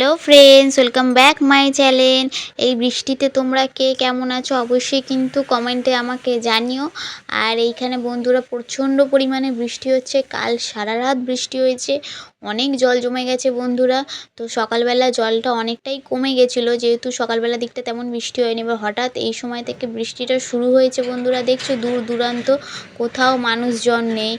Hello friends, welcome back my channel. এই বৃষ্টিতে তোমরা কে কেমন আছো অবশ্যই কিন্তু কমেন্টে আমাকে জানিও। আর এইখানে বন্ধুরা প্রচণ্ড পরিমাণে বৃষ্টি হচ্ছে, কাল সারা রাত বৃষ্টি হয়েছে, অনেক জল জমে গেছে বন্ধুরা। তো সকালবেলা জলটা অনেকটাই কমে গেছিলো, যেহেতু সকালবেলা দিকটা তেমন বৃষ্টি হয়নি। এবার হঠাৎ এই সময় থেকে বৃষ্টিটা শুরু হয়েছে বন্ধুরা। দেখছো দূর দূরান্ত কোথাও মানুষজন নেই,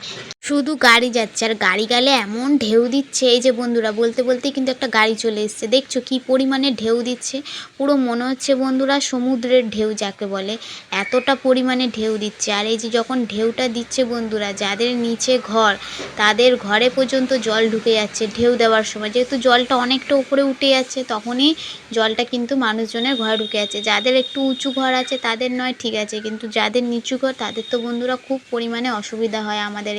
শুধু গাড়ি যাচ্ছে। আর গাড়ি গেলে এমন ঢেউ দিচ্ছে, এই যে বন্ধুরা বলতে বলতেই কিন্তু একটা গাড়ি চলে এসছে। দেখছো কি পরিমাণে ঢেউ দিচ্ছে, পুরো মনে হচ্ছে বন্ধুরা সমুদ্রের ঢেউ যাকে বলে, এতটা পরিমাণে ঢেউ দিচ্ছে। আর এই যে যখন ঢেউটা দিচ্ছে বন্ধুরা, যাদের নিচে ঘর তাদের ঘরে পর্যন্ত জল ঢুকে যাচ্ছে ঢেউ দেওয়ার সময়। যেহেতু জলটা অনেকটা উপরে উঠে যাচ্ছে, তখনই জলটা কিন্তু মানুষজনের ঘরে ঢুকে যাচ্ছে। যাদের একটু উঁচু ঘর আছে তাদের নয় ঠিক আছে, কিন্তু যাদের নিচু ঘর তাদের তো বন্ধুরা খুব পরিমাণে অসুবিধা হয়। আমাদের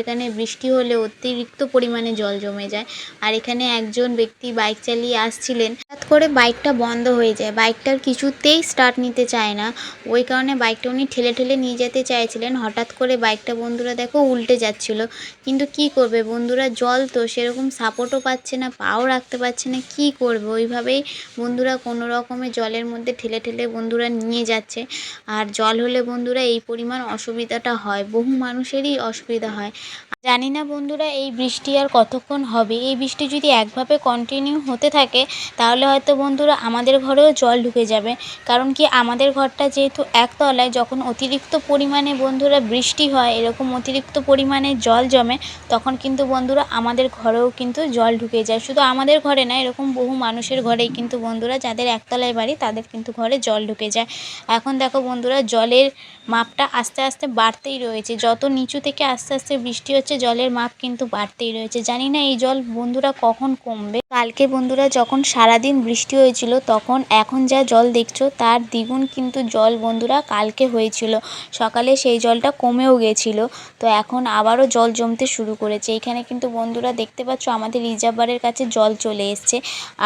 এখানে বৃষ্টি হলে অতিরিক্ত পরিমাণে জল জমে যায়। আর এখানে একজন ব্যক্তি বাইক চালিয়ে আসছিলেন, হঠাৎ করে বাইকটা বন্ধ হয়ে যায়, বাইকটার কিছুতেই স্টার্ট নিতে চায় না। ওই কারণে বাইকটা উনি ঠেলে ঠেলে নিয়ে যেতে চাইছিলেন, হঠাৎ করে বাইকটা বন্ধুরা দেখো উল্টে যাচ্ছিল। কিন্তু কি করবে বন্ধুরা, জল তো সেরকম সাপোর্টও পাচ্ছে না, পাও রাখতে পারছে না, কি করবে ওইভাবেই বন্ধুরা কোনো রকমে জলের মধ্যে ঠেলে ঠেলে বন্ধুরা নিয়ে যাচ্ছে। আর জল হলে বন্ধুরা এই পরিমাণ অসুবিধাটা হয়, বহু মানুষেরই অসুবিধা হয়। জানি না বন্ধুরা এই বৃষ্টি আর কতক্ষণ হবে। এই বৃষ্টি যদি একভাবে কন্টিনিউ হতে থাকে তাহলে হয়তো বন্ধুরা আমাদের ঘরেও জল ঢুকে যাবে। কারণ কি, আমাদের ঘরটা যেহেতু একতলায়, যখন অতিরিক্ত পরিমাণে বন্ধুরা বৃষ্টি হয়, এরকম অতিরিক্ত পরিমাণে জল জমে, তখন কিন্তু বন্ধুরা আমাদের ঘরেও কিন্তু জল ঢুকে যায়। শুধু আমাদের ঘরে না, এরকম বহু মানুষের ঘরেই কিন্তু বন্ধুরা, যাদের একতলায় বাড়ি তাদের কিন্তু ঘরে জল ঢুকে যায়। এখন দেখো বন্ধুরা জলের মাপটা আস্তে আস্তে বাড়তেই রয়েছে, যত নিচু থেকে আস্তে আস্তে বৃষ্টি হচ্ছে জলের মাপ কিন্তু বাড়তেই রয়েছে। জানি না এই জল বন্ধুরা কখন কমবে। কালকে বন্ধুরা যখন সারাদিন বৃষ্টি হয়েছিল, তখন এখন যা জল দেখছো তার দ্বিগুণ কিন্তু জল বন্ধুরা কালকে হয়েছিল। সকালে সেই জলটা কমেও গেছিলো, তো এখন আবারও জল জমতে শুরু করেছে। এইখানে কিন্তু বন্ধুরা দেখতে পাচ্ছ আমাদের রিজার্ভারের কাছে জল চলে এসছে।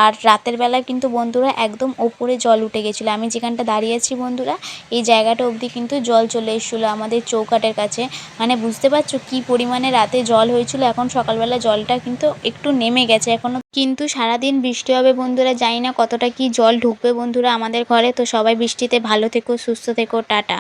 আর রাতের বেলা কিন্তু বন্ধুরা একদম ওপরে জল উঠে গেছিলো। আমি যেখানটা দাঁড়িয়ে আছি বন্ধুরা, এই জায়গাটা অবধি কিন্তু জল চলে এসেছিলো আমাদের চৌকাটের কাছে। মানে বুঝতে পারছো কি পরিমাণে রাতে জল হয়েছিল। এখন সকালবেলা জলটা কিন্তু একটু নেমে গেছে, এখনও কিন্তু সারাদিন বৃষ্টি হবে বন্ধুরা। জানি না কতটা কি জল ঢুকবে বন্ধুরা আমাদের ঘরে। তো সবাই বৃষ্টিতে ভালো থেকো, সুস্থ থেকো, টাটা।